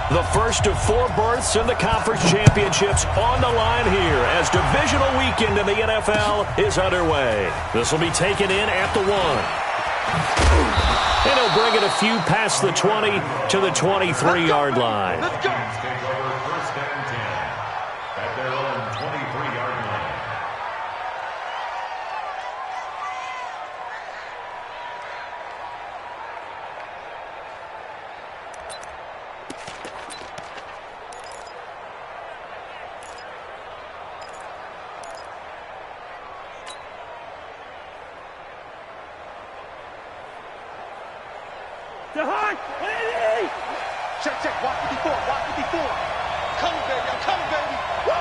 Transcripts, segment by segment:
The first of 4 berths in the conference championships on the line here as divisional weekend in the NFL is underway. This will be taken in at the 1. And he'll bring it a few past the 20 to the 23-yard line. Let's go. Take over first and 10 at their own 23-yard line. Check, walk 54, walk 54. Come, baby, I'm coming, baby. Woo!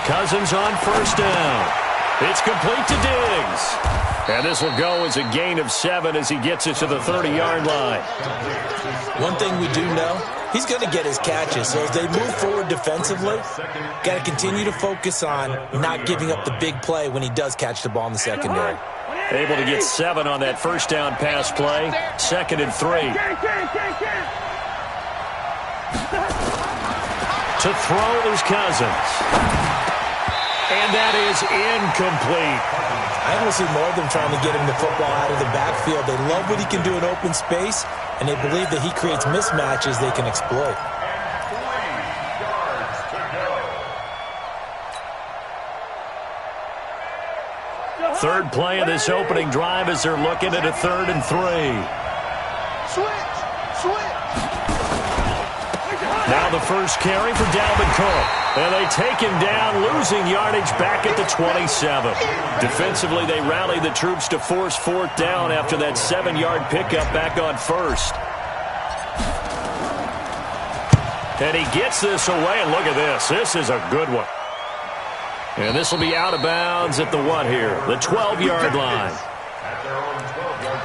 Cousins on first down. It's complete to Diggs. And this will go as a gain of 7 as he gets it to the 30-yard line. One thing we do know, he's going to get his catches. So as they move forward defensively, got to continue to focus on not giving up the big play when he does catch the ball in the secondary. Able to get 7 on that first down pass play. 2nd and 3. To throw is Cousins. And that is incomplete. I want to see more of them trying to get him the football out of the backfield. They love what he can do in open space, and they believe that he creates mismatches they can exploit. 3 yards to go. Third play of this opening drive as they're looking at a 3rd and 3. Switch. Now the first carry for Dalvin Cook. And they take him down, losing yardage back at the 27. Defensively, they rally the troops to force 4th down after that 7-yard pickup back on 1st. And he gets this away, and look at this. This is a good one. And this will be out of bounds at the what here? The 12-yard line. At their own 12-yard line.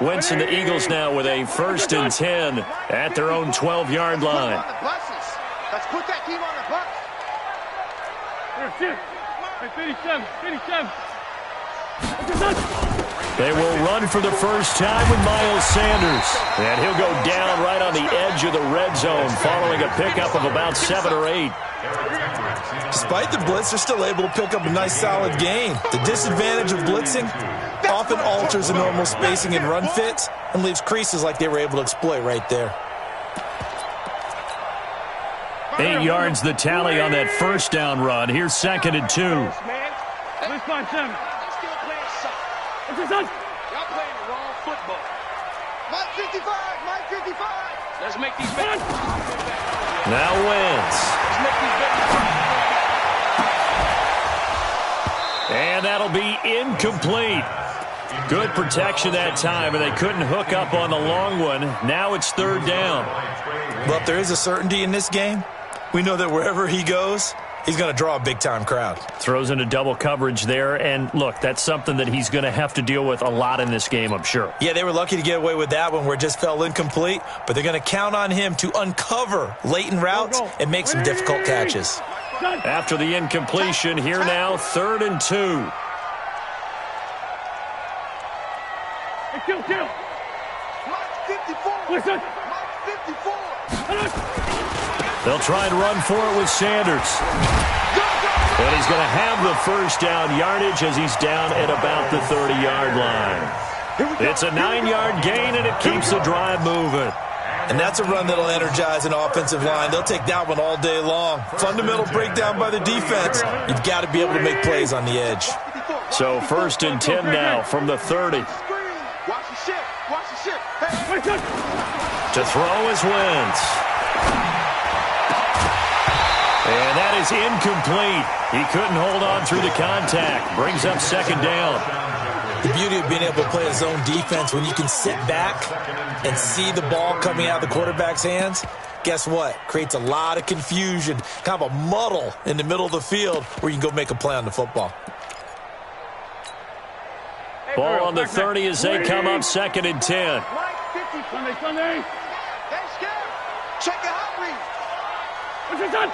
Wentz and the Eagles now with a 1st and 10 at their own 12-yard line. Let's put that team on the bus. 57. They will run for the first time with Miles Sanders. And he'll go down right on the edge of the red zone following a pickup of about 7 or 8. Despite the blitz, they're still able to pick up a nice solid gain. The disadvantage of blitzing often alters the normal spacing and run fits and leaves creases like they were able to exploit right there. 8 yards the tally on that first down run. Here's 2nd and 2. Y'all playing the wrong football. Mike 55. Let's make these bets. Now Wentz. Let's make these bets. And that'll be incomplete. Good protection that time, and they couldn't hook up on the long one. Now it's 3rd down. Well, if there is a certainty in this game, we know that wherever he goes, he's going to draw a big-time crowd. Throws into double coverage there, and look, that's something that he's going to have to deal with a lot in this game, I'm sure. Yeah, they were lucky to get away with that one where it just fell incomplete, but they're going to count on him to uncover latent routes and make some difficult catches. After the incompletion, here now, 3rd and 2. Mike 54. Listen. Mike 54. They'll try and run for it with Sanders. And he's going to have the first down yardage as he's down at about the 30-yard line. It's a 9-yard gain, and it keeps the drive moving. And that's a run that'll energize an offensive line. They'll take that one all day long. Fundamental breakdown by the defense. You've got to be able to make plays on the edge. So 1st and 10 now from the 30. Watch the ship. To throw is Wentz. And that is incomplete. He couldn't hold on through the contact. Brings up 2nd down. The beauty of being able to play a zone defense when you can sit back and see the ball coming out of the quarterback's hands, guess what? Creates a lot of confusion, kind of a muddle in the middle of the field where you can go make a play on the football. Ball on the 30 as they come up 2nd and 10. Sunday. Hey, Skip. Check the hot read. What's your son?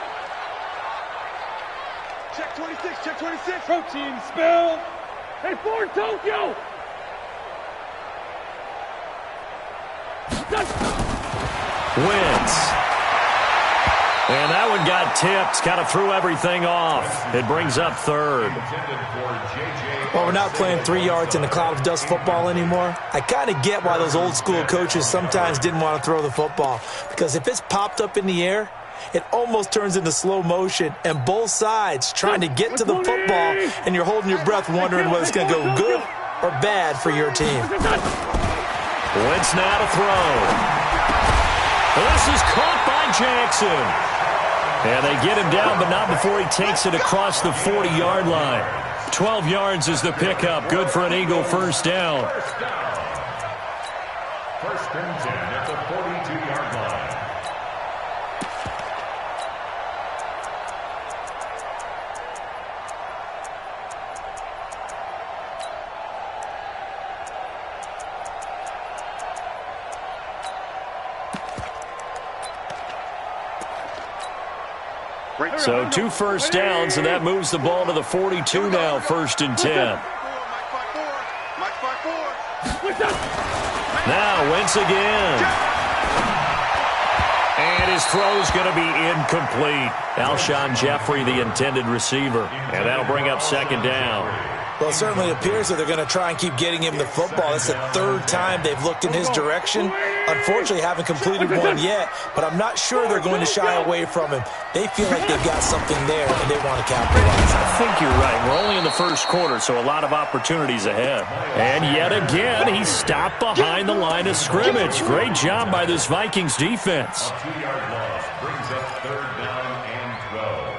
Check 26. Check 26. Protein spill. Hey, Ford Tokyo. Wins. And that one got tipped. Kind of threw everything off. It brings up 3rd. Well, we're not playing 3 yards in a cloud of dust football anymore. I kind of get why those old school coaches sometimes didn't want to throw the football. Because if it's popped up in the air, it almost turns into slow motion. And both sides trying to get to the football, and you're holding your breath wondering whether it's going to go good or bad for your team. Wentz now to throw. This is caught by Jackson. And they get him down, but not before he takes it across the 40-yard line. 12 yards is the pickup. Good for an Eagle first down. First and 10 at the 42-yard line. So 2 first downs, and that moves the ball to the 42 now, 1st and 10. Now Wentz again. And his throw's going to be incomplete. Alshon Jeffrey, the intended receiver. And that'll bring up 2nd down. Well, it certainly appears that they're going to try and keep getting him the football. It's the 3rd time they've looked in his direction. Unfortunately, haven't completed one yet, but I'm not sure they're going to shy away from him. They feel like they've got something there, and they want to capitalize. I think you're right. We're only in the 1st quarter, so a lot of opportunities ahead. And yet again, he's stopped behind the line of scrimmage. Great job by this Vikings defense. A 2-yard loss brings up 3rd down and 12.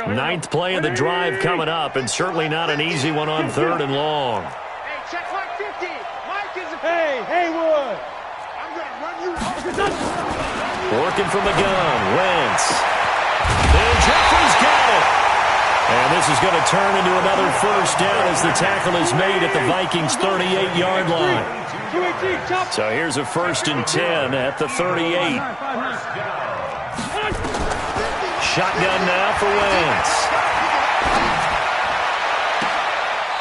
Ninth play of the drive coming up, and certainly not an easy one on 3rd and long. Hey, check Mike 50. Mike is a... Hey, Haywood. I'm going to run you off. Working from the gun, Wentz. And Jeffrey's got it. And this is going to turn into another first down as the tackle is made at the Vikings' 38-yard line. So here's a 1st and 10 at the 38. Shotgun now for Wentz.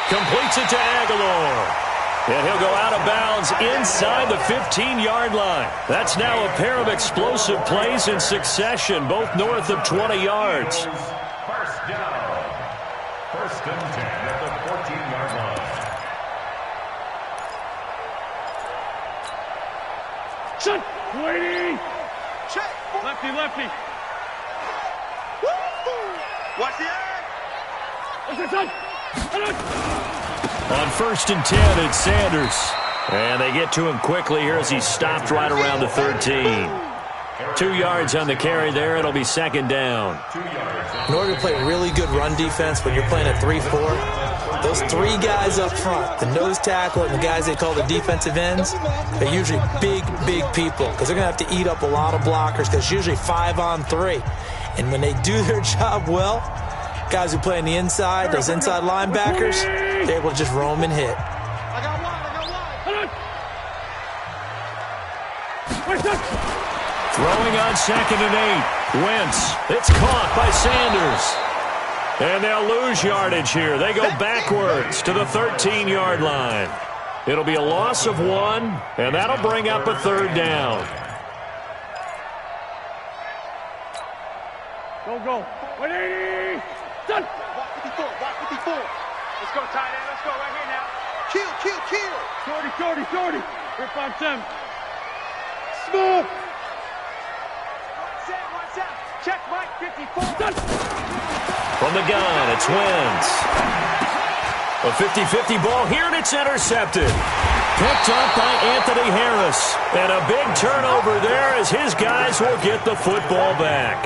Completes it to Aguilar. And he'll go out of bounds inside the 15-yard line. That's now a pair of explosive plays in succession, both north of 20 yards. First down. 1st and 10 at the 14-yard line. Shut! Waiting! Check! Lefty, lefty. Watch the eye! What's your son? On 1st and 10, it's Sanders. And they get to him quickly here as he stopped right around the 13. 2 yards on the carry there. It'll be 2nd down. In order to play really good run defense when you're playing a 3-4, those 3 guys up front, the nose tackle and the guys they call the defensive ends, they're usually big, big people because they're going to have to eat up a lot of blockers because it's usually 5 on 3. And when they do their job well, guys who play on the inside, those inside linebackers, they're able to just roam and hit. I got one. Throwing on 2nd and 8. Wentz. It's caught by Sanders. And they'll lose yardage here. They go backwards to the 13-yard line. It'll be a loss of 1, and that'll bring up a 3rd down. Go. 180. Done. Walk 54. Let's go, tight end. Let's go right here now. Kill. Shorty. Rip on 10. Smooth. One set. Check Mike 54. Done. From the gun, it's Wentz. A 50-50 ball here, and it's intercepted. Picked up by Anthony Harris. And a big turnover there as his guys will get the football back.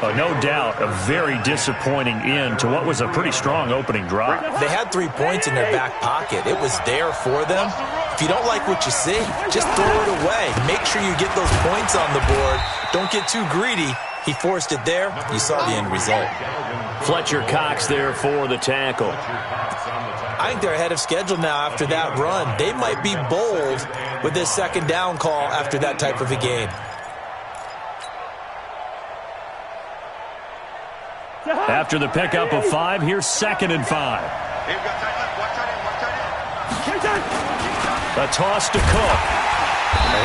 No doubt, a very disappointing end to what was a pretty strong opening drive. They had 3 points in their back pocket. It was there for them. If you don't like what you see, just throw it away. Make sure you get those points on the board. Don't get too greedy. He forced it there. You saw the end result. Fletcher Cox there for the tackle. I think they're ahead of schedule now after that run. They might be bold with this second down call after that type of a game. After the pickup of 5, here's 2nd and 5. A toss to Cook.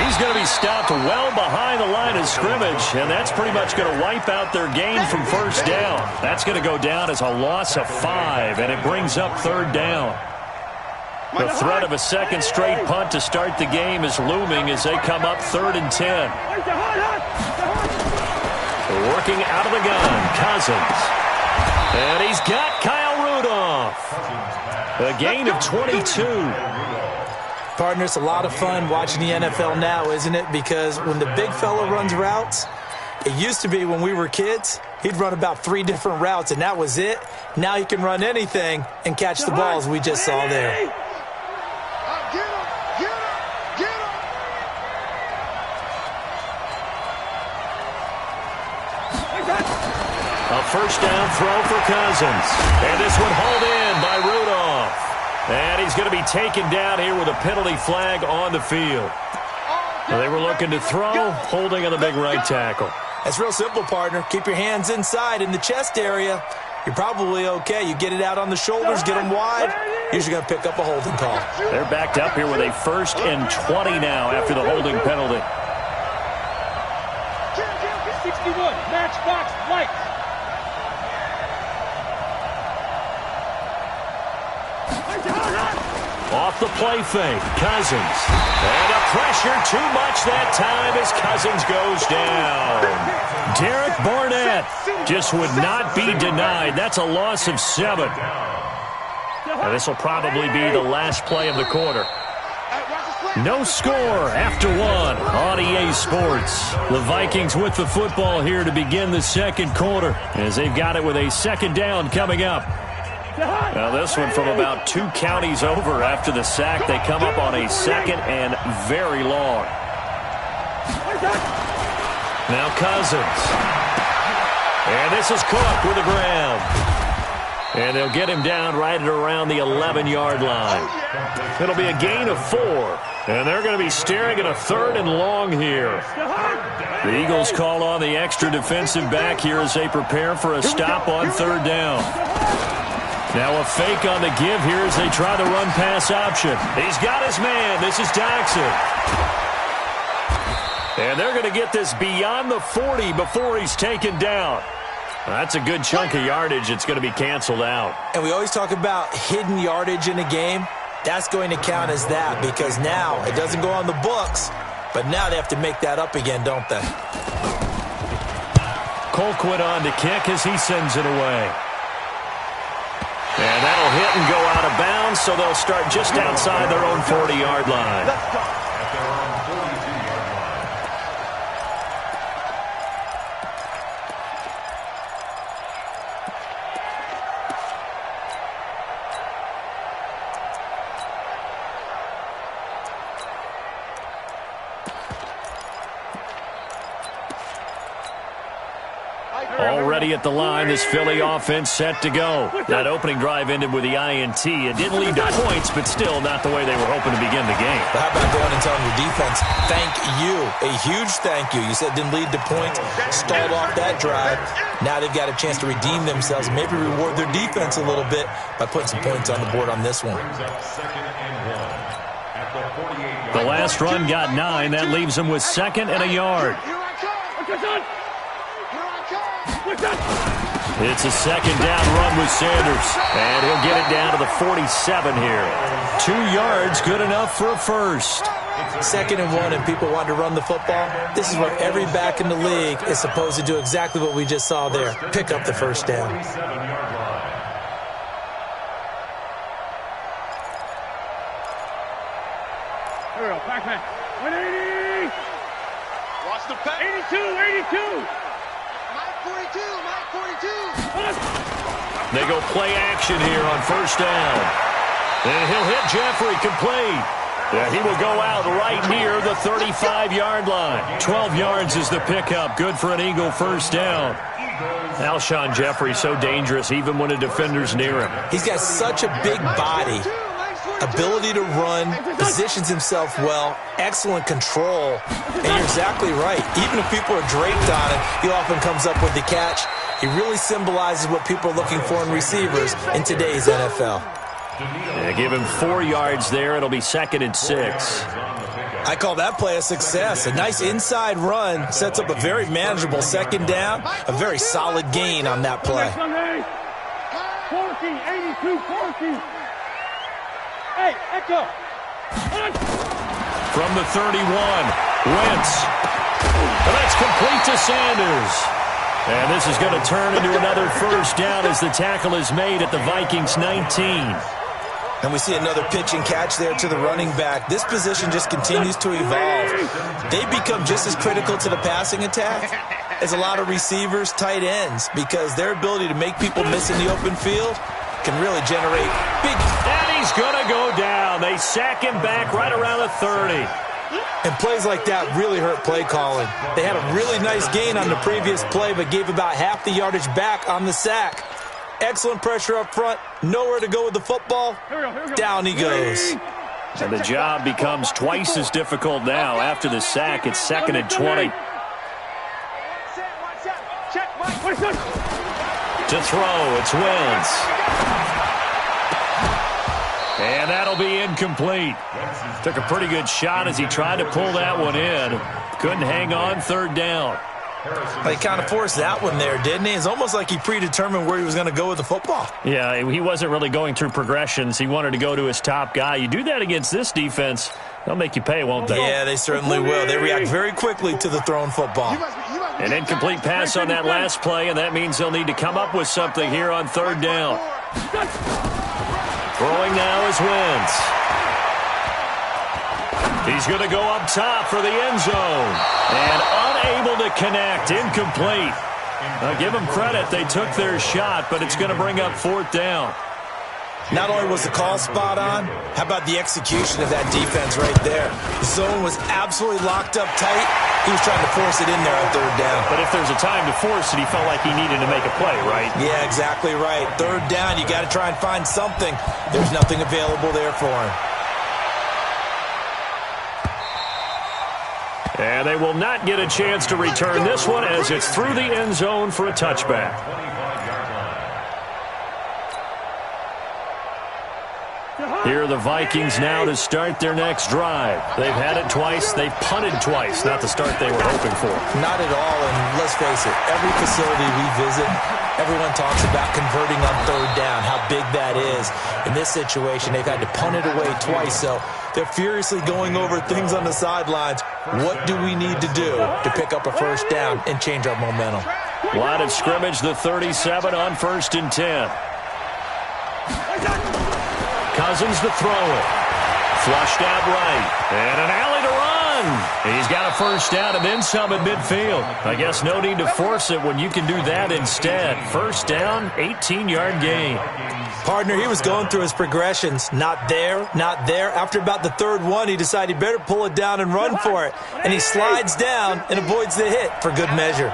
He's going to be stopped well behind the line of scrimmage, and that's pretty much going to wipe out their gain from first down. That's going to go down as a loss of 5, and it brings up 3rd down. The threat of a second straight punt to start the game is looming as they come up 3rd and 10. Working out of the gun, Cousins. And he's got Kyle Rudolph. A gain of 22. Partner, it's a lot of fun watching the NFL now, isn't it? Because when the big fella runs routes, it used to be when we were kids, he'd run about 3 different routes, and that was it. Now he can run anything and catch the balls we just saw there. A first down throw for Cousins. And this one hauled in by Rudolph. And he's going to be taken down here with a penalty flag on the field. They were looking to throw, holding on the big right tackle. It's real simple, partner. Keep your hands inside in the chest area. You're probably okay. You get it out on the shoulders, get them wide. Usually going to pick up a holding call. They're backed up here with a 1st and 20 now after the holding penalty. 61, matchbox lights. Off the play fake, Cousins. And a pressure too much that time as Cousins goes down. Derek Barnett just would not be denied. That's a loss of 7. And this will probably be the last play of the quarter. No score after 1 on EA Sports. The Vikings with the football here to begin the second quarter as they've got it with a 2nd down coming up. Now this one from about 2 counties over after the sack. They come up on a 2nd and very long. Now Cousins. And this is Cook with the grab. And they'll get him down right at around the 11-yard line. It'll be a gain of 4. And they're going to be staring at a 3rd and long here. The Eagles call on the extra defensive back here as they prepare for a stop on 3rd down. Now a fake on the give here as they try the run-pass option. He's got his man. This is Doxson. And they're going to get this beyond the 40 before he's taken down. That's a good chunk of yardage. It's going to be canceled out. And we always talk about hidden yardage in a game. That's going to count as that because now it doesn't go on the books, but now they have to make that up again, don't they? Colquitt on to kick as he sends it away. And that'll hit and go out of bounds, so they'll start just outside their own 40-yard line. Already at the line, this Philly offense set to go. That opening drive ended with the INT. It didn't lead to points, but still not the way they were hoping to begin the game. But how about going and telling your defense, thank you, a huge thank you. You said it didn't lead to points, stalled off that drive. Now they've got a chance to redeem themselves, maybe reward their defense a little bit by putting some points on the board on this one. The last run got 9. That leaves them with 2nd and a yard. It's a 2nd down run with Sanders. And he'll get it down to the 47 here. 2 yards, good enough for a first. 2nd and 1, and people want to run the football. This is where every back in the league is supposed to do exactly what we just saw there. Pick up the first down. Here we go, Pac-Man. 180. Watch the pack. 82, 82. They go play action here on first down. And he'll hit Jeffrey complete. Yeah, he will go out right near the 35-yard line. 12 yards is the pickup. Good for an Eagle first down. Alshon Jeffrey so dangerous even when a defender's near him. He's got such a big body, ability to run, positions himself well, excellent control. And you're exactly right. Even if people are draped on him, he often comes up with the catch. He really symbolizes what people are looking for in receivers in today's NFL. Yeah, give him 4 yards there. It'll be 2nd and 6. I call that play a success. A nice inside run sets up a very manageable second down, a very solid gain on that play. 82-40. Hey, Echo. From the 31, Wentz. And that's complete to Sanders. And this is going to turn into another first down as the tackle is made at the Vikings 19. And we see another pitch and catch there to the running back. This position just continues to evolve. They become just as critical to the passing attack as a lot of receivers, tight ends, because their ability to make people miss in the open field can really generate big. And he's going to go down. They sack him back right around the 30. And plays like that really hurt play calling. They had a really nice gain on the previous play, but gave about half the yardage back on the sack. Excellent pressure up front. Nowhere to go with the football. Down he goes. And the job becomes twice as difficult now. After the sack, it's 2nd and 20. To throw, it's Wentz. And that'll be incomplete. Took a pretty good shot as he tried to pull that one in. Couldn't hang on, 3rd down. He kind of forced that one there, didn't he? It's almost like he predetermined where he was going to go with the football. Yeah, he wasn't really going through progressions. He wanted to go to his top guy. You do that against this defense, they'll make you pay, won't they? Yeah, they certainly will. They react very quickly to the thrown football. An incomplete pass on that last play, and that means they'll need to come up with something here on 3rd down. Throwing now is Wentz. He's going to go up top for the end zone. And unable to connect. Incomplete. Give them credit. They took their shot, but it's going to bring up 4th down. Not only was the call spot on, how about the execution of that defense right there? The zone was absolutely locked up tight. He was trying to force it in there on 3rd down. But if there's a time to force it, he felt like he needed to make a play, right? Yeah, exactly right. 3rd down, you got to try and find something. There's nothing available there for him. And they will not get a chance to return this one as it's through the end zone for a touchback. Here are the Vikings now to start their next drive. They've had it twice. They've punted twice. Not the start they were hoping for. Not at all, and let's face it, every facility we visit, everyone talks about converting on 3rd down, how big that is. In this situation, they've had to punt it away twice, so they're furiously going over things on the sidelines. What do we need to do to pick up a first down and change our momentum? Line of scrimmage, the 37 on 1st and 10. Cousins to throw it. Flushed out right. And an alley to run. He's got a first down and then some at midfield. I guess no need to force it when you can do that instead. First down, 18-yard gain. Partner, he was going through his progressions. Not there, not there. After about the 3rd one, he decided he better pull it down and run for it. And he slides down and avoids the hit for good measure.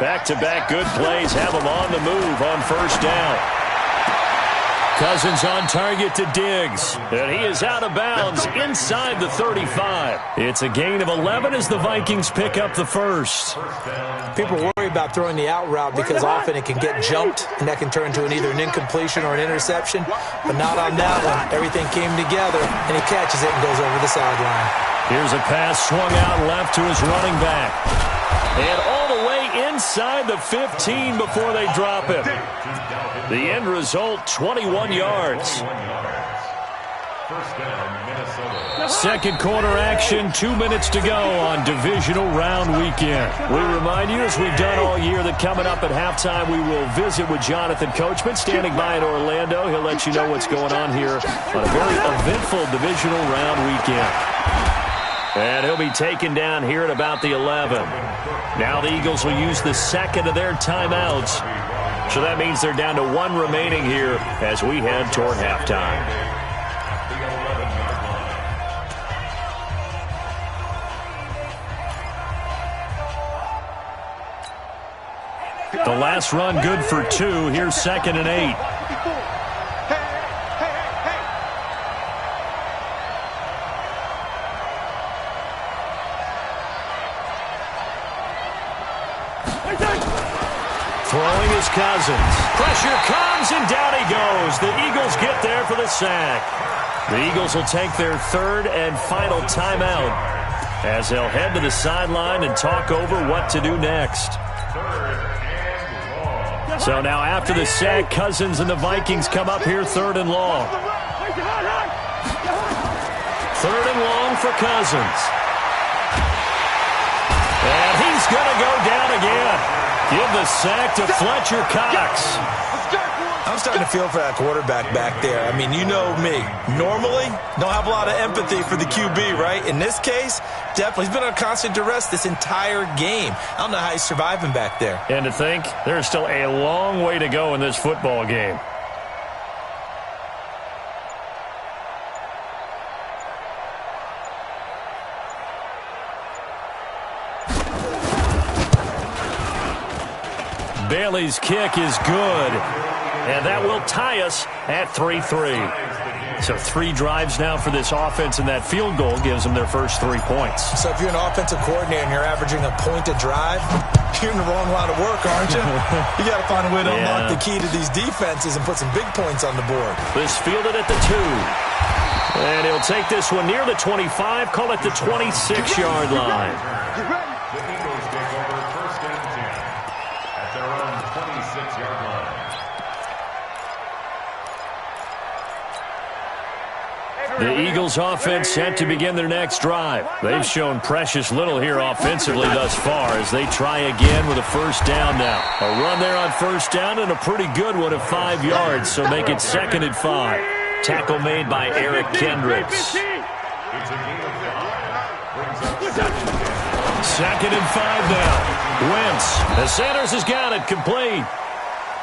Back-to-back good plays have him on the move on first down. Cousins on target to Diggs. And he is out of bounds inside the 35. It's a gain of 11 as the Vikings pick up the first. People worry about throwing the out route because often it can get jumped, and that can turn into either an incompletion or an interception. But not on that one. Everything came together, and he catches it and goes over the sideline. Here's a pass swung out left to his running back. And all the way inside the 15 before they drop him. The end result, 21 yards. Second quarter action, 2 minutes to go on divisional round weekend. We remind you, as we've done all year, that coming up at halftime, we will visit with Jonathan Coachman, standing by in Orlando. He'll let you know what's going on here on a very eventful divisional round weekend. And he'll be taken down here at about the 11. Now the Eagles will use the second of their timeouts. So that means they're down to one remaining here as we head toward halftime. The last run good for 2. Here's 2nd and 8. Throwing is Cousins. Pressure comes, and down he goes. The Eagles get there for the sack. The Eagles will take their 3rd and final timeout as they'll head to the sideline and talk over what to do next. So now after the sack, Cousins and the Vikings come up here 3rd and long. 3rd and long for Cousins. And he's going to go down again. Give the sack to Fletcher Cox. I'm starting to feel for that quarterback back there. I mean, you know me. Normally, don't have a lot of empathy for the QB, right? In this case, definitely. He's been on constant duress this entire game. I don't know how he's surviving back there. And to think, there's still a long way to go in this football game. Bailey's kick is good, and that will tie us at 3-3. So 3 drives now for this offense, and that field goal gives them their first 3 points. So if you're an offensive coordinator and you're averaging a point a drive, you're in the wrong line of work, aren't you? You got to find a way to unlock the key to these defenses and put some big points on the board. This fielded at the 2. And he'll take this one near the 25, call it the 26-yard line. The Eagles take over 1st and 10 at their own 26-yard line. The Eagles offense set to begin their next drive. They've shown precious little here offensively thus far as they try again with a 1st down now. A run there on 1st down and a pretty good one of 5 yards, so make it 2nd and 5. Tackle made by Eric Kendricks. It's a gain of 5. Brings up 2nd and 5 now. Wentz. As Sanders has got it complete.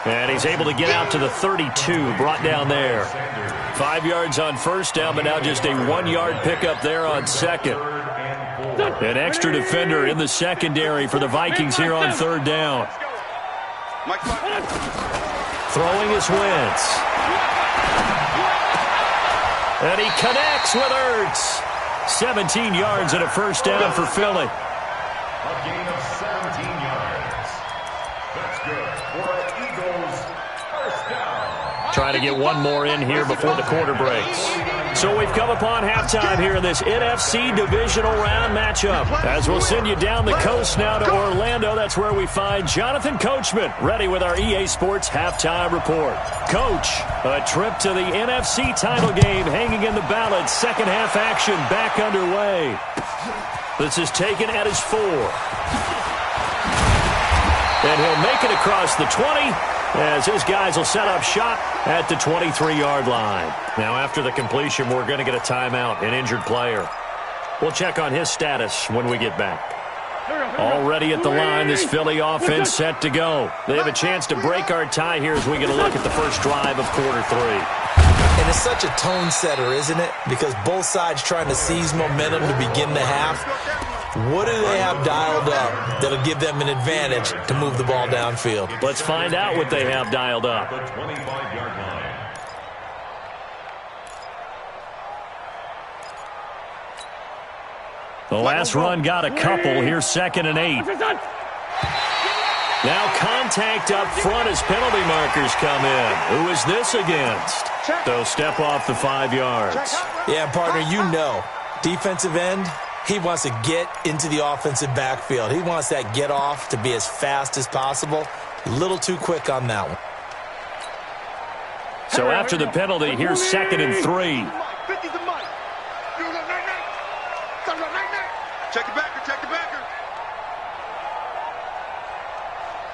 And he's able to get out to the 32, brought down there. 5 yards on 1st down, but now just a 1-yard pickup there on 2nd. An extra defender in the secondary for the Vikings here on 3rd down. Throwing is Wentz. And he connects with Ertz. 17 yards and a 1st down for Philly. A gain of 17 yards. That's good for an Eagles 1st down. Trying to get one more in here before the quarter breaks. So we've come upon halftime here in this NFC divisional round matchup. As we'll send you down the coast now to Orlando, that's where we find Jonathan Coachman, ready with our EA Sports halftime report. Coach, a trip to the NFC title game hanging in the balance. Second half action back underway. This is taken at his 4. And he'll make it across the 20. As his guys will set up shop at the 23-yard line. Now, after the completion, we're going to get a timeout, an injured player. We'll check on his status when we get back. Already at the line, this Philly offense set to go. They have a chance to break our tie here as we get a look at the first drive of quarter 3. And it's such a tone setter, isn't it? Because both sides trying to seize momentum to begin the half. What do they have dialed up that'll give them an advantage to move the ball downfield? Let's find out what they have dialed up. The 25-yard line. The last run got a couple. Here's 2nd and 8. Now contact up front as penalty markers come in. Who is this against? They'll step off the 5 yards. Yeah, partner, you know. Defensive end, he wants to get into the offensive backfield. He wants that get off to be as fast as possible. A little too quick on that one. So after the penalty, here's 2nd and 3. Check the backer, check the backer.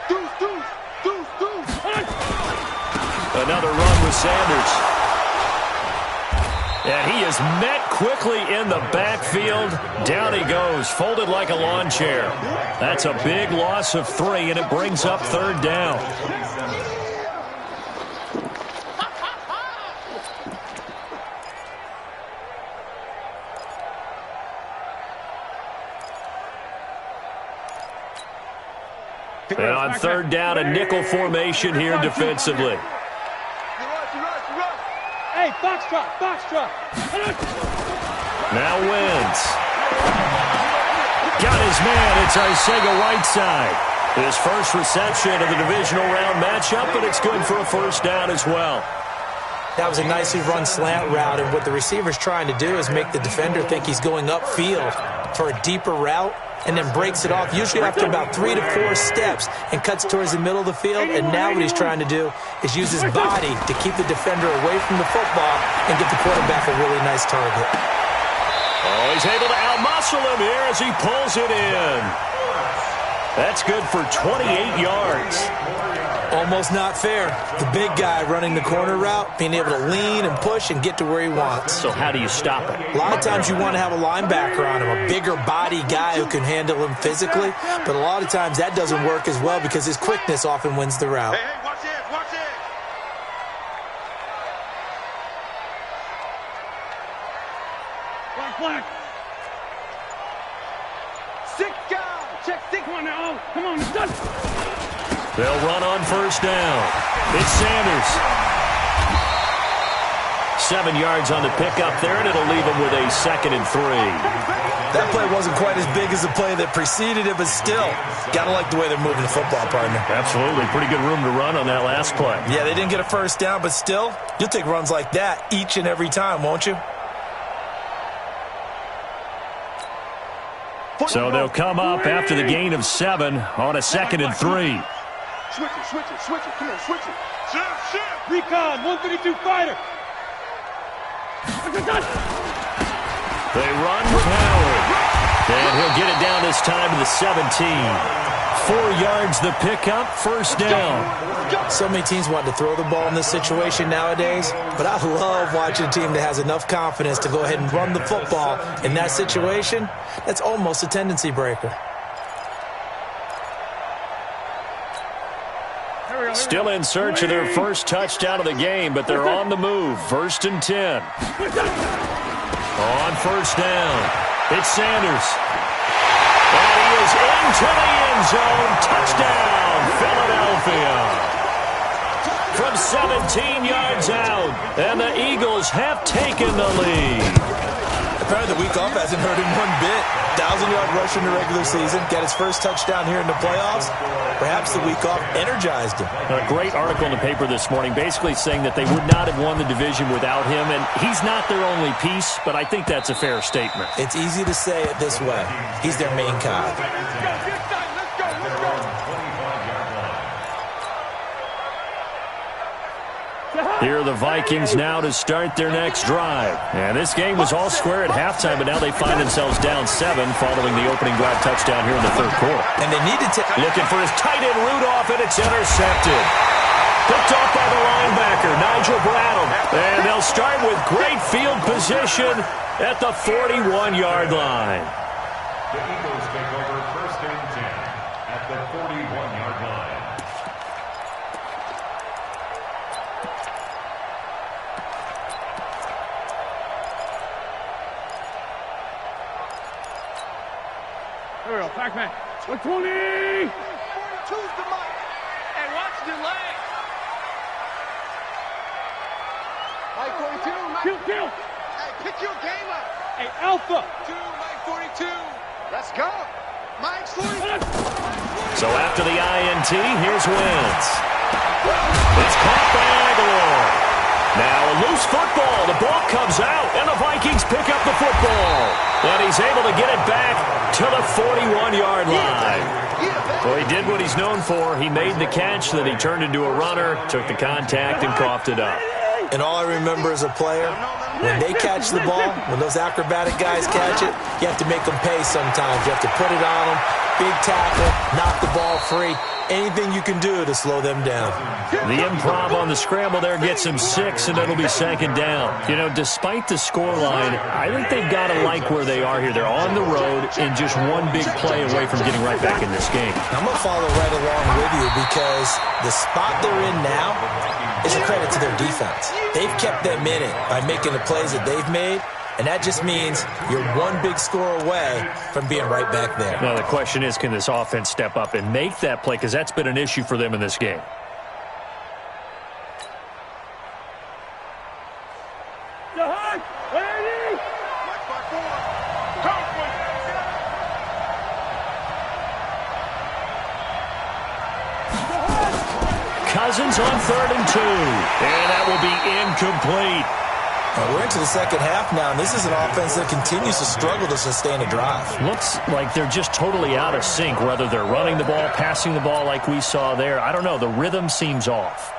Deuce. Another run with Sanders. And he is met quickly in the backfield. Down he goes, folded like a lawn chair. That's a big loss of 3, and it brings up 3rd down. And on 3rd down, a nickel formation here defensively. Hey, foxtrot. Now wins. Got his man. It's Arcega right side. His first reception of the divisional round matchup, but it's good for a 1st down as well. That was a nicely run slant route, and what the receiver's trying to do is make the defender think he's going upfield for a deeper route, and then breaks it off, usually after about 3 to 4 steps, and cuts towards the middle of the field. And now what he's trying to do is use his body to keep the defender away from the football and give the quarterback a really nice target. Oh, he's able to outmuscle him here as he pulls it in. That's good for 28 yards. Almost not fair. The big guy running the corner route, being able to lean and push and get to where he wants. So how do you stop it? A lot of times you want to have a linebacker on him, a bigger body guy who can handle him physically, but a lot of times that doesn't work as well because his quickness often wins the route. Hey, watch this. Black. Sick guy. Check 6 1 now. Come on, it's done. They'll run on 1st down. It's Sanders. 7 yards on the pickup there, and it'll leave him with a 2nd and 3. That play wasn't quite as big as the play that preceded it, but still, gotta like the way they're moving the football, partner. Absolutely. Pretty good room to run on that last play. Yeah, they didn't get a 1st down, but still, you'll take runs like that each and every time, won't you? So they'll come up after the gain of 7 on a 2nd and 3. Switch it. Come on, switch it. Shift. Recon, 132 fighter. They run with Howard. And he'll get it down this time to the 17. 4 yards the pickup, 1st down. So many teams want to throw the ball in this situation nowadays, but I love watching a team that has enough confidence to go ahead and run the football in that situation. That's almost a tendency breaker. Still in search of their first touchdown of the game, but they're on the move. 1st and 10. On 1st down, it's Sanders. And he is into the end zone. Touchdown, Philadelphia. From 17 yards out, and the Eagles have taken the lead. Apparently the week off hasn't hurt him one bit. 1,000-yard rush in the regular season, got his first touchdown here in the playoffs. Perhaps the week off energized him. A great article in the paper this morning basically saying that they would not have won the division without him, and he's not their only piece, but I think that's a fair statement. It's easy to say it this way. He's their main guy. Let's go. Here are the Vikings now to start their next drive. And this game was all square at halftime, but now they find themselves down 7 following the opening drive touchdown here in the 3rd quarter. And they needed to... Looking for his tight end Rudolph, and it's intercepted. Picked off by the linebacker, Nigel Bradham. And they'll start with great field position at the 41-yard line. The Eagles take over 1st and 10 at the 41-yard line. Here we go, Pac-Man. 120. 42's the mark. Hey, watch the leg. Mike 42. Kill. Hey, pick your game up. Hey, Alpha. Mike 42. Let's go. Mike 42. So after the INT, here's Wentz. It's caught by Aguilar. Now a loose football. The ball comes out, and the Vikings pick up the football. And he's able to get it back to the 41-yard line. Well, he did what he's known for. He made the catch, then he turned into a runner, took the contact, and coughed it up. And all I remember as a player, when they catch the ball, when those acrobatic guys catch it, you have to make them pay sometimes. You have to put it on them, big tackle, knock the ball free. Anything you can do to slow them down. The improv on the scramble there gets him 6, and it'll be second down. You know, despite the scoreline, I think they've got to like where they are here. They're on the road and just one big play away from getting right back in this game. I'm going to follow right along with you because the spot they're in now is a credit to their defense. They've kept them in it by making the plays that they've made. And that just means you're one big score away from being right back there. Now, the question is, can this offense step up and make that play? Because that's been an issue for them in this game. Cousins on 3rd and 2. And that will be incomplete. We're into the second half now, and this is an offense that continues to struggle to sustain a drive. Looks like they're just totally out of sync, whether they're running the ball, passing the ball like we saw there. I don't know. The rhythm seems off.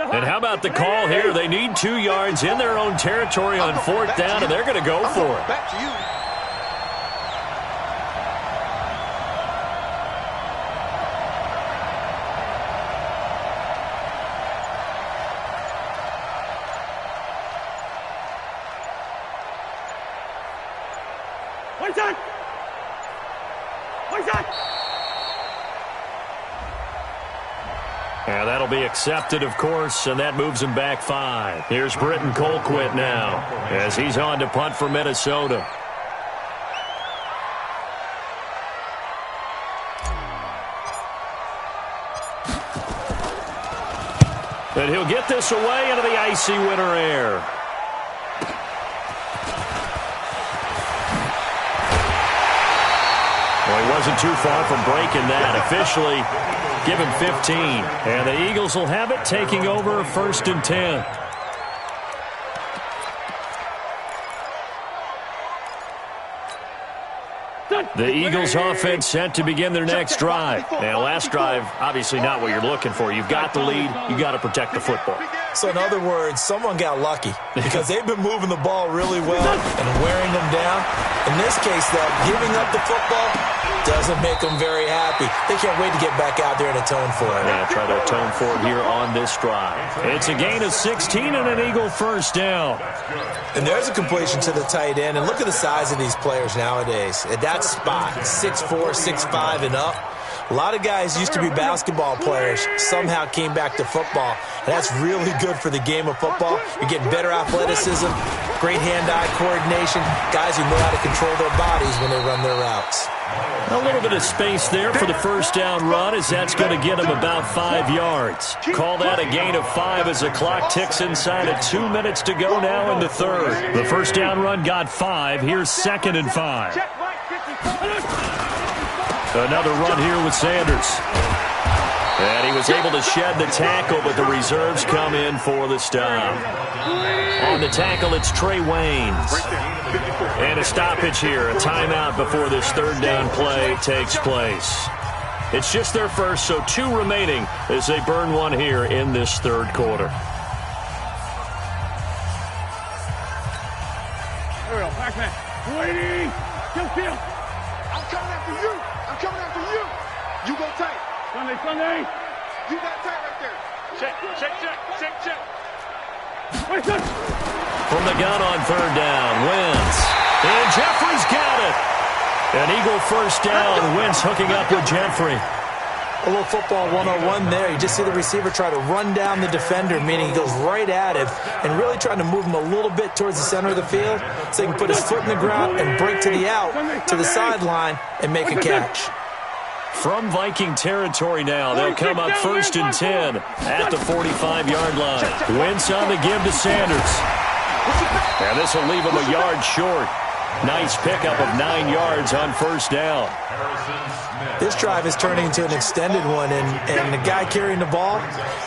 And how about the call here? They need 2 yards in their own territory on 4th down, and they're going to go for it. Back to you. And that'll be accepted, of course, and that moves him back 5. Here's Britton Colquitt now as he's on to punt for Minnesota. And he'll get this away into the icy winter air. Well, he wasn't too far from breaking that. Officially, give him 15. And the Eagles will have it, taking over 1st and 10. The Eagles offense set to begin their next drive. Now, last drive, obviously not what you're looking for. You've got the lead. You got to protect the football. So, in other words, someone got lucky because they've been moving the ball really well and wearing them down. In this case, though, giving up the football doesn't make them very happy. They can't wait to get back out there and atone for it. Yeah, try to atone for it here on this drive. It's a gain of 16 and an Eagle 1st down. And there's a completion to the tight end. And look at the size of these players nowadays. At that spot, 6'4", 6'5", and up. A lot of guys used to be basketball players, somehow came back to football, and that's really good for the game of football. You're getting better athleticism, great hand-eye coordination, guys who know how to control their bodies when they run their routes. A little bit of space there for the 1st down run, as that's going to get him about 5 yards. Call that a gain of 5 as the clock ticks inside of 2 minutes to go now in the 3rd. The 1st down run got 5. Here's 2nd and 5. Another run here with Sanders. And he was able to shed the tackle, but the reserves come in for the stop. On the tackle, it's Trey Waynes. And a stoppage here, a timeout before this 3rd down play takes place. It's just their first, so 2 remaining as they burn one here in this 3rd quarter. I'm coming after you. I'm coming after you. You go tight. Sunday. You got tight right there. Check. From the gun on third down, Wentz. And Jeffrey's got it. An Eagle first down. Wentz hooking up with Jeffrey. A little football 101 there. You just see the receiver try to run down the defender, meaning he goes right at him and really trying to move him a little bit towards the center of the field so he can put his foot in the ground and break to the out, to the sideline, and make a catch. From Viking territory now, they'll come up 1st and 10 at the 45-yard line. Wentz on the give to Sanders. And this will leave him a yard short. Nice pickup of 9 yards on first down. This drive is turning into an extended one, and the guy carrying the ball,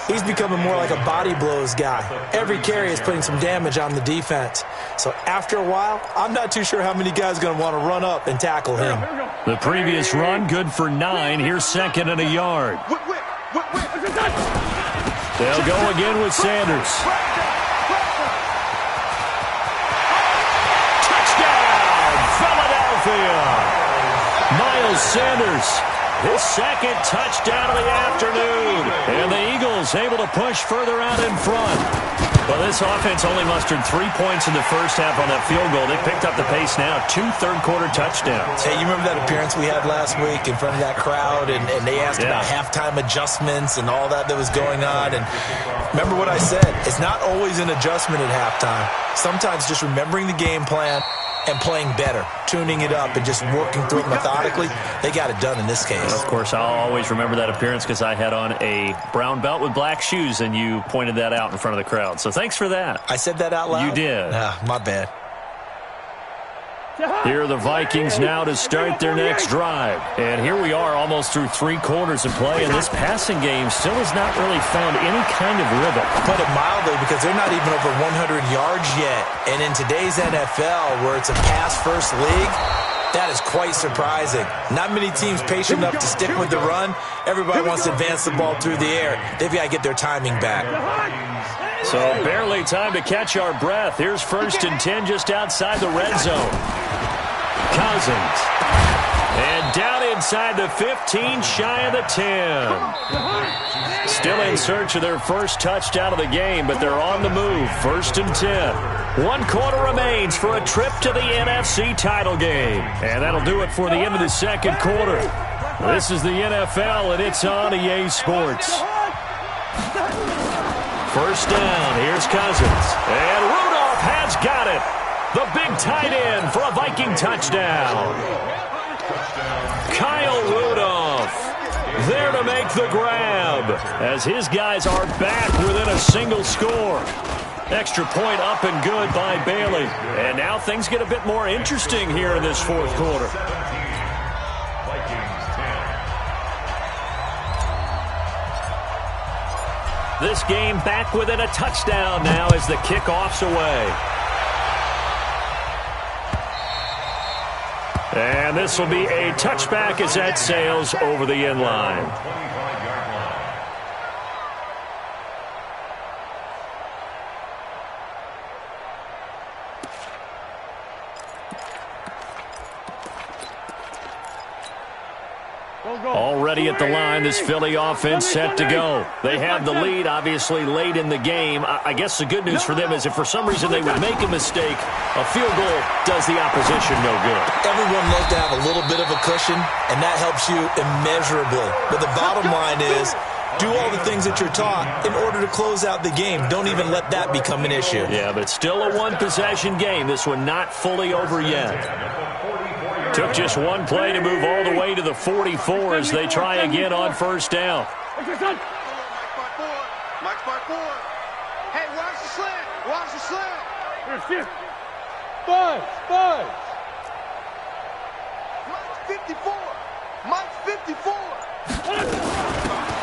he's becoming more like a body blows guy. Every carry is putting some damage on the defense. So after a while, I'm not too sure how many guys are going to want to run up and tackle him. The previous run, good for 9. Here's 2nd and a yard. They'll go again with Sanders. Touchdown, Philadelphia! Miles Sanders, his 2nd touchdown of the afternoon. And the Eagles able to push further out in front. But this offense only mustered 3 points in the first half on that field goal. They picked up the pace now. 2 third-quarter touchdowns. Hey, you remember that appearance we had last week in front of that crowd? And they asked about halftime adjustments and all that was going on. And remember what I said. It's not always an adjustment at halftime. Sometimes just remembering the game plan and playing better, tuning it up and just working through it methodically. They got it done in this case. Of course, I'll always remember that appearance because I had on a brown belt with black shoes, and you pointed that out in front of the crowd. So thanks for that. I said that out loud? You did. My bad. Here are the Vikings now to start their next drive. And here we are almost through 3 quarters of play, and this passing game still has not really found any kind of rhythm. Put it mildly, because they're not even over 100 yards yet. And in today's NFL, where it's a pass-first league, that is quite surprising. Not many teams patient enough to stick with the run. Everybody wants to advance the ball through the air. They've got to get their timing back. So barely time to catch our breath. Here's 1st and 10 just outside the red zone. Cousins. And down inside the 15, shy of the 10. Still in search of their first touchdown of the game, but they're on the move. 1st and 10. 1 quarter remains for a trip to the NFC title game. And that'll do it for the end of the 2nd quarter. This is the NFL, and it's on EA Sports. 1st down. Here's Cousins. And Rudolph has got it. The big tight end for a Viking touchdown. Kyle Rudolph there to make the grab as his guys are back within a single score. Extra point up and good by Bailey. And now things get a bit more interesting here in this 4th quarter. This game back within a touchdown now as the kickoff's away. And this will be a touchback as that sails over the end line. Already at the line, this Philly offense set to go. They have the lead, obviously, late in the game. I guess the good news for them is if for some reason they would make a mistake, a field goal does the opposition no good. Everyone loves to have a little bit of a cushion, and that helps you immeasurably. But the bottom line is, do all the things that you're taught in order to close out the game. Don't even let that become an issue. Yeah, but it's still a one-possession game. This one not fully over yet. Took just one play to move all the way to the 44 as they try again on 1st down. Mike's by 4. Hey, watch the slant. Watch the slant. Buzz. Mike's 54.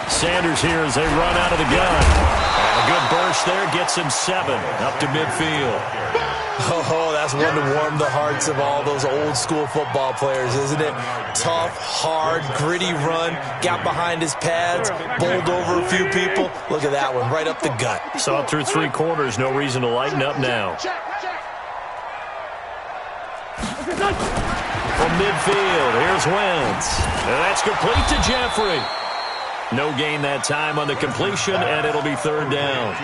Sanders here as they run out of the gun. And a good burst there gets him 7 up to midfield. Oh, that's one to warm the hearts of all those old school football players, isn't it? Tough, hard, gritty run, got behind his pads, bowled over a few people. Look at that one, right up the gut. Saw it through 3 quarters, no reason to lighten up now. From midfield, here's Wentz. And that's complete to Jeffrey. No gain that time on the completion, and it'll be third down.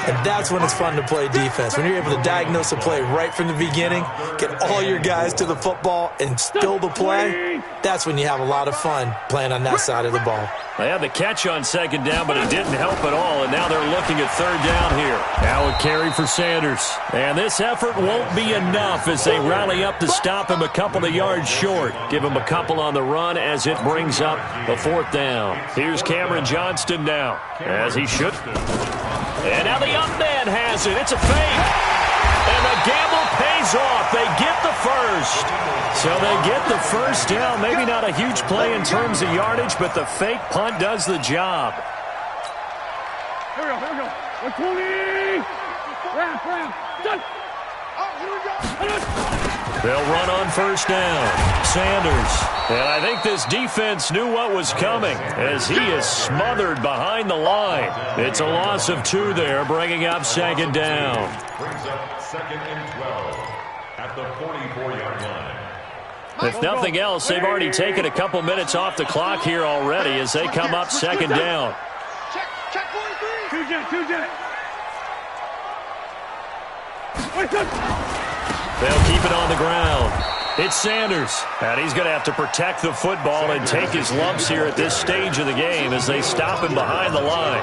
And that's when it's fun to play defense. When you're able to diagnose a play right from the beginning, get all your guys to the football, and spill the play, that's when you have a lot of fun playing on that side of the ball. They had the catch on second down, but it didn't help at all, and now they're looking at third down here. Now a carry for Sanders. And this effort won't be enough as they rally up to stop him a couple of yards short. Give him a couple on the run as it brings up a fourth down. Here's Cameron Johnston now, as he should. And now the young man has it. It's a fake. And the gamble pays off. They get the first. So they get the first down. Maybe not a huge play in terms of yardage, but the fake punt does the job. Here we go. 120. Round. Done. Oh, here we go. They'll run on first down. Sanders. And I think this defense knew what was coming as he is smothered behind the line. It's a loss of 2 there, bringing up second down. Brings up second and 12 at the 44-yard line. If nothing else, they've already taken a couple minutes off the clock here already as they come up second down. Check 43. Two jet. They'll keep it on the ground. It's Sanders, and he's going to have to protect the football and take his lumps here at this stage of the game as they stop him behind the line.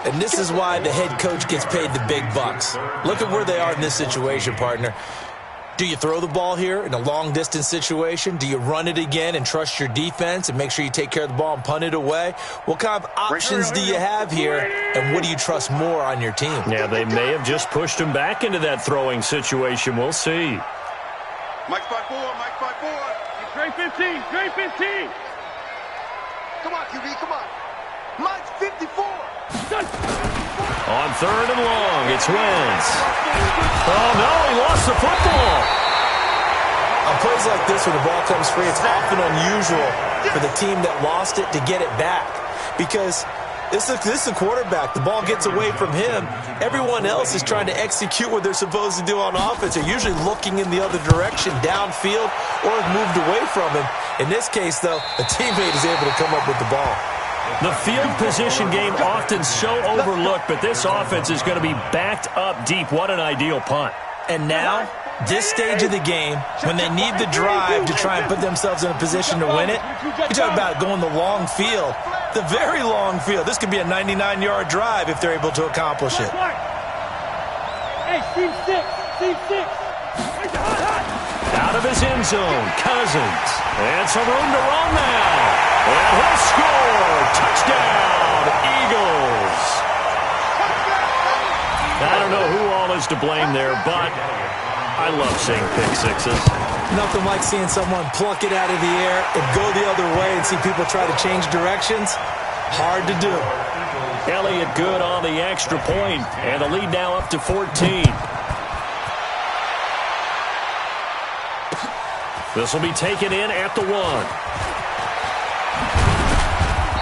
And this is why the head coach gets paid the big bucks. Look at where they are in this situation, partner. Do you throw the ball here in a long-distance situation? Do you run it again and trust your defense and make sure you take care of the ball and punt it away? What kind of options do you have here, and what do you trust more on your team? Yeah, they may have just pushed him back into that throwing situation. We'll see. Mike 5-4. Great 15. Come on, QB, come on. Mike 54. On third and long, it's Wentz. Oh, no, he lost the football. On plays like this, when the ball comes free, it's often unusual for the team that lost it to get it back. Because this is a quarterback. The ball gets away from him. Everyone else is trying to execute what they're supposed to do on offense. They're usually looking in the other direction, downfield, or have moved away from him. In this case, though, a teammate is able to come up with the ball. The field position game often so overlooked, but this offense is going to be backed up deep. What an ideal punt. And now, this stage of the game, when they need the drive to try and put themselves in a position to win it, you talk about going the long field, the very long field. This could be a 99-yard drive if they're able to accomplish it. Hey, Steve 6. Out of his end zone, Cousins. And some room to run now. And he'll score. Touchdown, Eagles. I don't know who all is to blame there, but I love seeing pick sixes. Nothing like seeing someone pluck it out of the air and go the other way and see people try to change directions. Hard to do. Elliott good on the extra point, and the lead now up to 14. This will be taken in at the 1.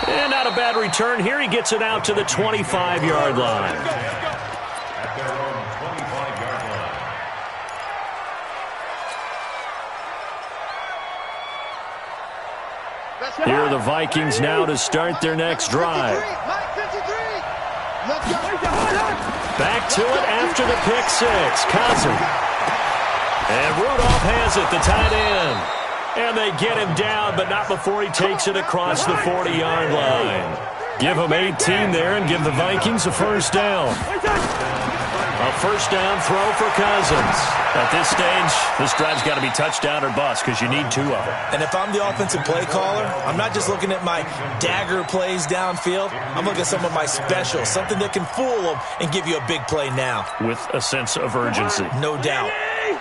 And not a bad return here. He gets it out to the 25-yard line. At their own 25-yard line. Here are the Vikings now to start their next drive. Back to it after the pick six. Cousins. And Rudolph has it, the tight end. And they get him down, but not before he takes it across the 40-yard line. Give him 18 there and give the Vikings a first down. A first down throw for Cousins. At this stage, this drive's got to be touchdown or bust because you need 2 of them. And if I'm the offensive play caller, I'm not just looking at my dagger plays downfield. I'm looking at some of my specials, something that can fool them and give you a big play now. With a sense of urgency. No doubt.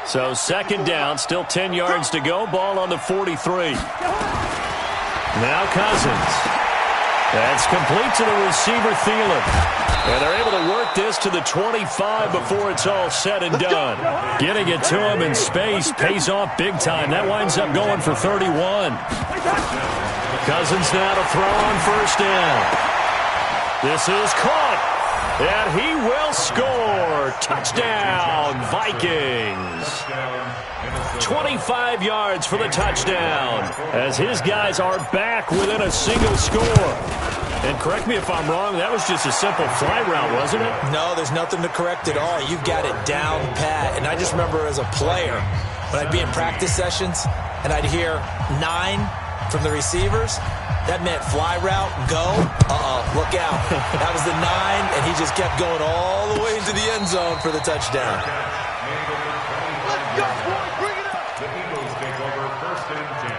So second down, still 10 yards to go. Ball on the 43. Now Cousins. That's complete to the receiver, Thielen. And they're able to work this to the 25 before it's all said and done. Getting it to him in space pays off big time. That winds up going for 31. Cousins now to throw on first down. This is caught. And he will score. Touchdown, Vikings. 25 yards for the touchdown, as his guys are back within a single score. And correct me if I'm wrong, that was just a simple fly route, wasn't it? No, there's nothing to correct at all. You've got it down pat. And I just remember as a player, when I'd be in practice sessions and I'd hear 9 from the receivers, that meant fly route, go. Look out. That was the 9, and he just kept going all the way into the end zone for the touchdown. Let's go, boys. Bring it up. The Eagles take over 1st and 10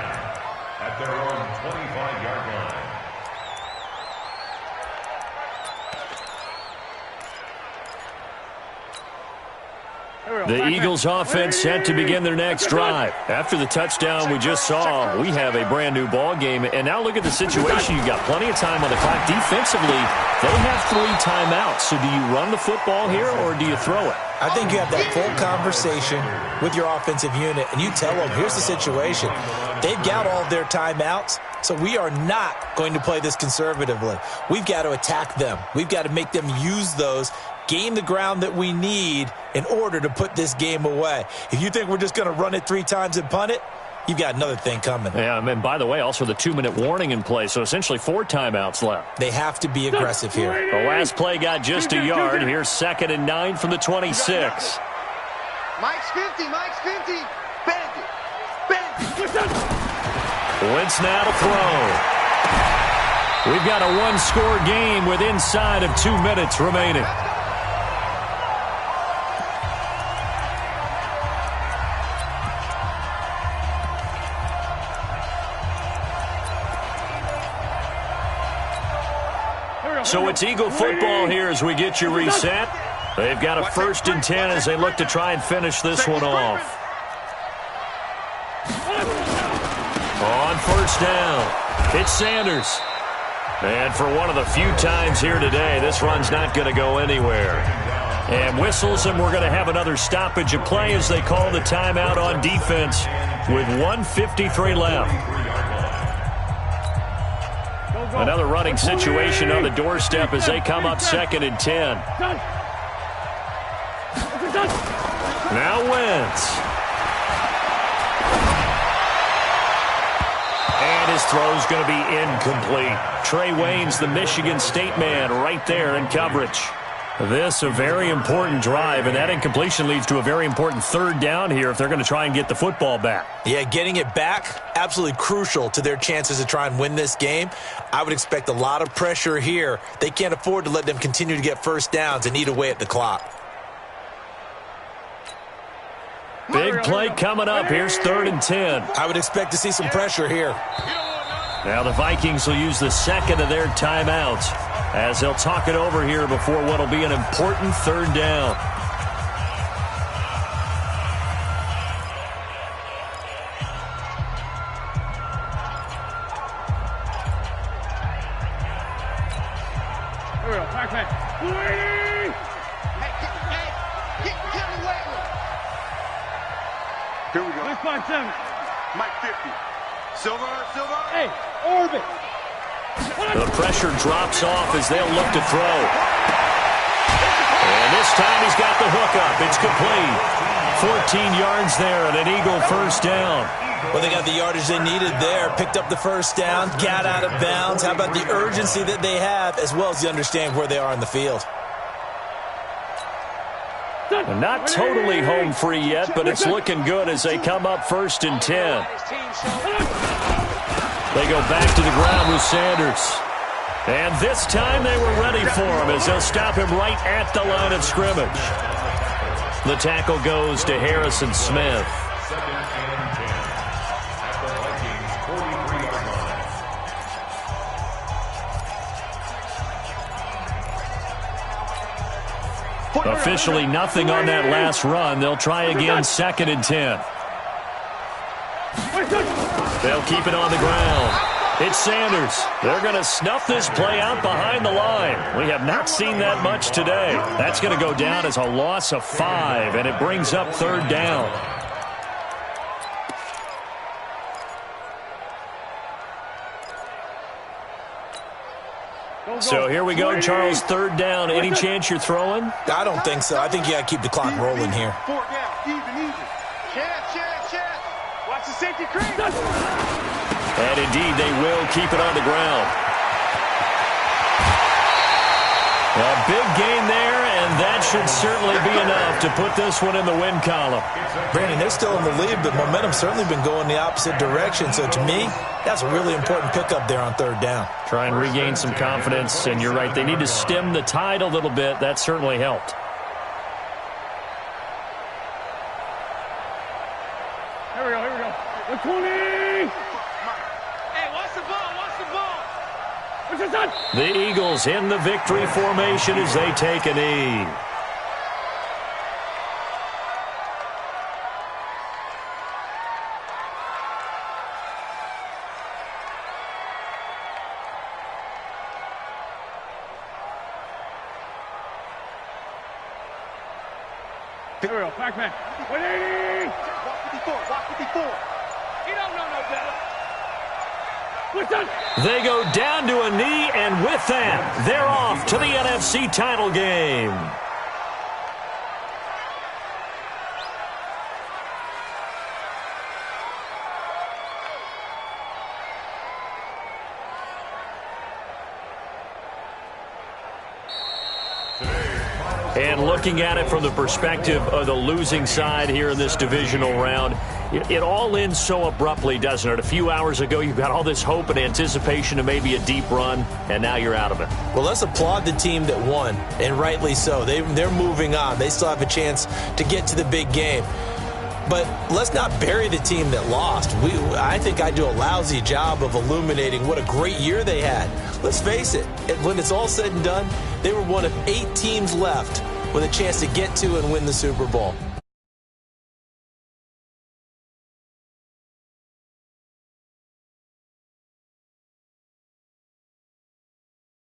at their own 25-yard line. The Eagles offense set to begin their next drive. After the touchdown we just saw, we have a brand new ball game. And now look at the situation. You've got plenty of time on the clock. Defensively, they have 3 timeouts. So do you run the football here or do you throw it? I think you have that full conversation with your offensive unit, and you tell them, here's the situation. They've got all of their timeouts, so we are not going to play this conservatively. We've got to attack them. We've got to make them use those, gain the ground that we need in order to put this game away. If you think we're just going to run it 3 times and punt it, you've got another thing coming. Yeah, and by the way, also the 2-minute warning in play, so essentially 4 timeouts left. They have to be aggressive here. The last play got just a yard. Here's 2nd and 9 from the 26. Mike's 50. Mike's 50. Bend it. Bend it. Wentz now to throw. We've got a 1-score game with inside of 2 minutes remaining. So it's Eagle football here as we get you reset. They've got a 1st and 10 as they look to try and finish this one off. On 1st down, it's Sanders. And for one of the few times here today, this run's not going to go anywhere. And whistles, and we're going to have another stoppage of play as they call the timeout on defense with 1:53 left. Another running situation on the doorstep as they come up 2nd and 10. Now Wentz. And his throw's going to be incomplete. Trey Waynes, the Michigan State man, right there in coverage. This a very important drive, and that incompletion leads to a very important 3rd down here if they're going to try and get the football back. Yeah, getting it back, absolutely crucial to their chances to try and win this game. I would expect a lot of pressure here. They can't afford to let them continue to get 1st downs and eat away at the clock. Big play coming up. Here's 3rd and 10. I would expect to see some pressure here. Now the Vikings will use the 2nd of their timeouts as they'll talk it over here before what will be an important 3rd down. Here we go. 5-7. Mike 50. Silver. Hey, Orbit. The pressure drops off as they'll look to throw. And this time he's got the hook up. It's complete. 14 yards there and an Eagle 1st down. Well, they got the yardage they needed there, picked up the 1st down, got out of bounds. How about the urgency that they have as well as the understanding where they are in the field? Not totally home free yet, but it's looking good as they come up 1st and 10. They go back to the ground with Sanders. And this time they were ready for him as they'll stop him right at the line of scrimmage. The tackle goes to Harrison Smith. 2nd and 10 at the Vikings 43-yard line. Officially nothing on that last run. They'll try again 2nd and 10. They'll keep it on the ground. It's Sanders. They're going to snuff this play out behind the line. We have not seen that much today. That's going to go down as a loss of 5, and it brings up 3rd down. So here we go, Charles, 3rd down. Any chance you're throwing? I don't think so. I think you got to keep the clock rolling here. 4 down. Even. Chance. safety cream. And indeed, they will keep it on the ground. A big gain there, and that should certainly be enough to put this one in the win column. Brandon, they're still in the lead, but momentum's certainly been going the opposite direction. So to me, that's a really important pickup there on third down. Try and regain some confidence, and you're right, they need to stem the tide a little bit. That certainly helped. Here we go. 20! Hey, watch the ball, watch the ball! The Eagles in the victory formation as they take a knee. Here we go, Pac-Man. 180! Walk 54. You don't know no better. They go down to a knee, and with that, they're off to the NFC title game. And looking at it from the perspective of the losing side here in this divisional round, it all ends so abruptly, doesn't it? A few hours ago, you've got all this hope and anticipation of maybe a deep run, and now you're out of it. Well, let's applaud the team that won, and rightly so. They're moving on. They still have a chance to get to the big game. But let's not bury the team that lost. I think I do a lousy job of illuminating what a great year they had. Let's face it, when it's all said and done, they were one of 8 teams left with a chance to get to and win the Super Bowl.